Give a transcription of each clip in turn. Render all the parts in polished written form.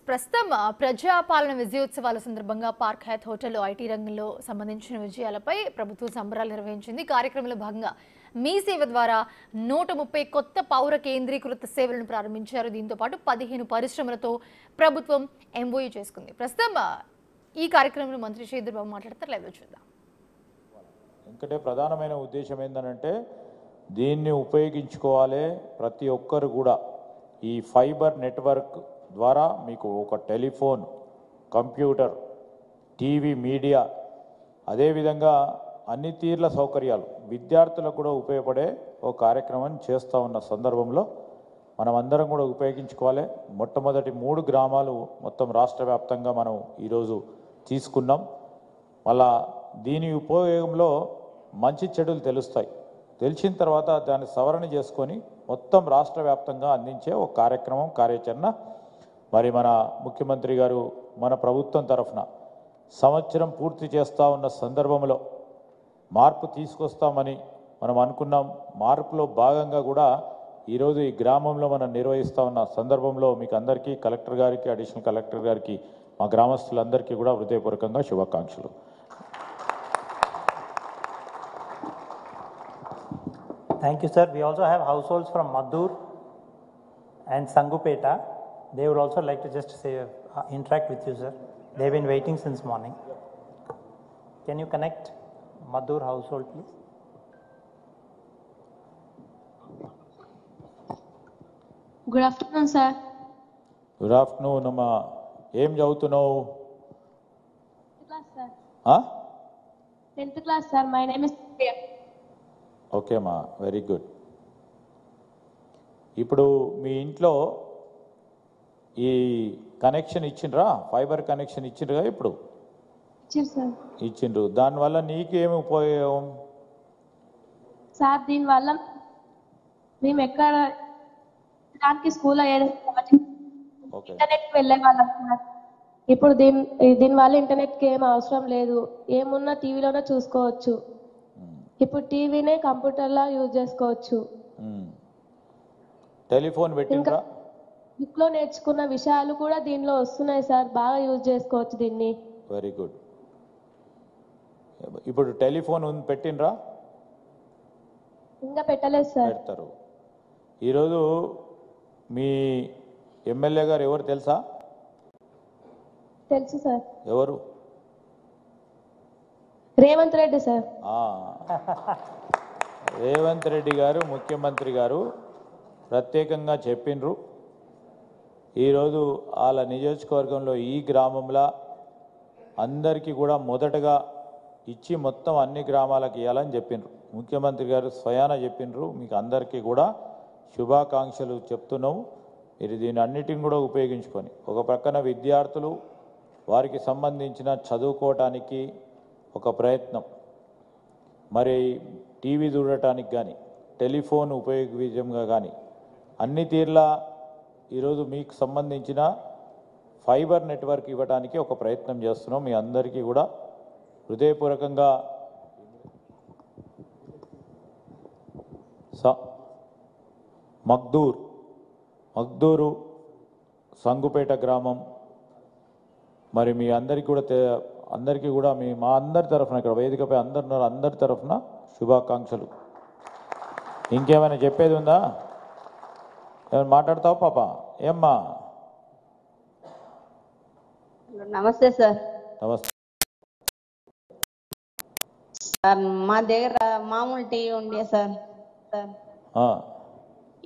ప్రస్తుతం ప్రజాపాలన విజయోత్సవాల సందర్భంగా పార్క్ హయాత్ హోటల్లో ఐటీ రంగంలో సంబంధించిన విజయాలపై ప్రభుత్వం సంబరాలు నిర్వహించింది. కార్యక్రమంలో భాగంగా మీ సేవ ద్వారా 130 కొత్త పౌర కేంద్రీకృత సేవలను ప్రారంభించారు. దీంతో పాటు 15 పరిశ్రమలతో ప్రభుత్వం ఎంఓయూ చేసుకుంది. ప్రస్తుతం ఈ కార్యక్రమంలో మంత్రి శ్రీధర్ బాబు మాట్లాడతారు. లేదా చూద్దాం. ఇంకటే ప్రధానమైన ఉద్దేశం ఏంటంటే దీన్ని ఉపయోగించుకోవాలి. ప్రతి ఒక్కరు కూడా ఈ ఫైబర్ నెట్వర్క్ ద్వారా మీకు ఒక టెలిఫోన్, కంప్యూటర్, టీవీ, మీడియా, అదేవిధంగా అన్ని తీర్ల సౌకర్యాలు విద్యార్థులకు కూడా ఉపయోగపడే ఒక కార్యక్రమం చేస్తూ ఉన్న సందర్భంలో మనం అందరం కూడా ఉపయోగించుకోవాలి. మొట్టమొదటి 3 గ్రామాలు మొత్తం రాష్ట్ర వ్యాప్తంగా మనం ఈరోజు తీసుకున్నాం. మళ్ళా దీని ఉపయోగంలో మంచి చెడులు తెలుస్తాయి. తెలిసిన తర్వాత దాన్ని సవరణ చేసుకొని మొత్తం రాష్ట్ర వ్యాప్తంగా అందించే ఒక కార్యక్రమం, కార్యాచరణ మరి మన ముఖ్యమంత్రి గారు మన ప్రభుత్వం తరఫున సంవత్సరం పూర్తి చేస్తూ ఉన్న సందర్భంలో మార్పు తీసుకొస్తామని మనం అనుకున్నాం. మార్పులో భాగంగా కూడా ఈరోజు ఈ గ్రామంలో మనం నిర్వహిస్తూ ఉన్న సందర్భంలో మీకు అందరికీ, కలెక్టర్ గారికి, అడిషనల్ కలెక్టర్ గారికి, మా గ్రామస్తులందరికీ కూడా హృదయపూర్వకంగా శుభాకాంక్షలు. Thank you, sir. We also have households from Maddur and Sangupeta. They would also like to just say, interact with you, sir. They've been waiting since morning. Can you connect Maddur household, please? Good afternoon, sir. Good afternoon అమ్మా. ఏం చదువుతున్నావు? 10th class, sir. 10th class, sir. My name is Priya. Okay అమ్మా, very good. ఇప్పుడు మీ ఇంట్లో ఈ connection ఇచ్చిండ్రా? Fibre connection ఇచ్చిండ్రుగా? ఇప్పుడు Sir. ఇచ్చిండ్రు. దానివల్ల నీకేమి ఉపయోగం? సార్, దీనివల్ల మేము ఎక్కడ దానికి స్కూల్లో ఓకే, ఇంటర్నెట్కి వెళ్ళే వాళ్ళం సార్. ఇప్పుడు దీనివల్ల ఇంటర్నెట్కి ఏం అవసరం లేదు. ఏమున్నా టీవీలోనే చూసుకోవచ్చు. ఇప్పుడు టీవీనే కంప్యూటర్లా యూజ్ చేసుకోవచ్చు. టెలిఫోన్ పెట్టిండ్రా? బుక్ లో నేర్చుకున్న విషయాలు కూడా దీనిలో వస్తున్నాయి సార్. బాగా యూజ్ చేసుకోవచ్చు దీన్ని. Very good. ఇప్పుడు టెలిఫోన్ పెట్టిండ్రా? ఇంకా పెట్టలేదు సార్. పెడతారు. ఈరోజు మీ ఎమ్మెల్యే గారు ఎవరు తెలుసా? తెలుసు సార్. ఎవరు? రేవంత్ రెడ్డి సార్. రేవంత్ రెడ్డి గారు ముఖ్యమంత్రి గారు ప్రత్యేకంగా చెప్పిండ్రు. ఈరోజు వాళ్ళ నియోజకవర్గంలో ఈ గ్రామంలో అందరికీ కూడా మొదటగా ఇచ్చి మొత్తం అన్ని గ్రామాలకు ఇవ్వాలని చెప్పిండ్రు. ముఖ్యమంత్రి గారు స్వయాన చెప్పిండ్రు. మీకు అందరికీ కూడా శుభాకాంక్షలు చెప్తున్నాము. మీరు దీని అన్నిటిని కూడా ఉపయోగించుకొని ఒక ప్రక్కన విద్యార్థులు వారికి సంబంధించిన చదువుకోవటానికి ఒక ప్రయత్నం, మరి టీవీ చూడటానికి కానీ, టెలిఫోన్ ఉపయోగించంగా కానీ అన్ని తీర్లా ఈరోజు మీకు సంబంధించిన ఫైబర్ నెట్వర్క్ ఇవ్వడానికి ఒక ప్రయత్నం చేస్తున్నాం. మీ అందరికీ కూడా హృదయపూర్వకంగా మగ్దూరు సంగుపేట గ్రామం మరి మీ అందరికీ కూడా మా అందరి తరఫున, ఇక్కడ వేదికపై అందరి తరఫున శుభాకాంక్షలు. ఇంకేమైనా చెప్పేది ఉందా? ఏమైనా మాట్లాడతావు పాప? ఏమ్మా? నమస్తే సార్. నమస్తే సార్, మా దగ్గర మామూలు టీవీ ఉండే సార్.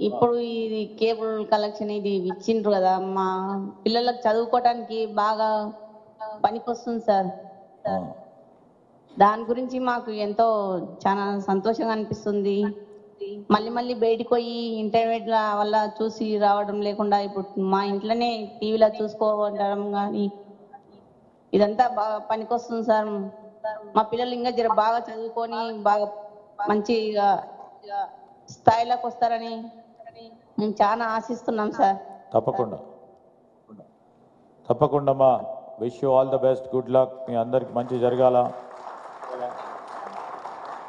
ఇప్పుడు ఇది కేబుల్ కలెక్షన్ ఇది ఇచ్చిండ్రు కదా, మా పిల్లలకు చదువుకోవడానికి బాగా పనికొస్తుంది సార్. దాని గురించి మాకు ఎంతో చాలా సంతోషంగా అనిపిస్తుంది. మళ్ళీ బయటికి పోయి ఇంటర్నెట్ వల్ల చూసి రావడం లేకుండా ఇప్పుడు మా ఇంట్లోనే టీవీలో చూసుకోవడం కానీ ఇదంతా బాగా పనికొస్తుంది సార్. మా పిల్లలు ఇంకా జర బాగా చదువుకొని బాగా మంచిగా స్థాయిలోకి వస్తారని మేము చాలా ఆశిస్తున్నాం సార్. తప్పకుండా మా wish you all the best, good luck. మీ అందరికి మంచి జరగాల.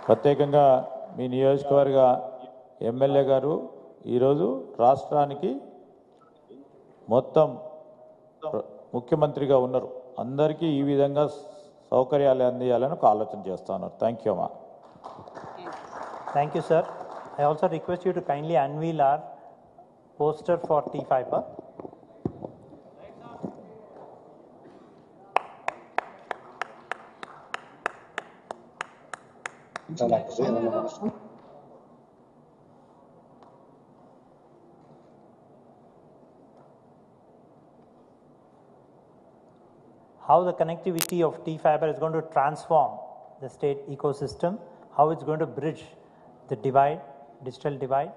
ప్రత్యేకంగా మీ నియోజకవర్గ ఎమ్మెల్యే గారు ఈరోజు రాష్ట్రానికి మొత్తం ముఖ్యమంత్రిగా ఉన్నారు, అందరికీ ఈ విధంగా సౌకర్యాలు అందియాలని ఒక ఆలోచన చేస్తా ఉన్నారు. థ్యాంక్ యూ అమ్మా. Thank you, sir. I also request you to kindly unveil our poster for T-Fiber. How the connectivity of T-Fiber is going to transform the state ecosystem, how it's going to bridge the divide, digital divide,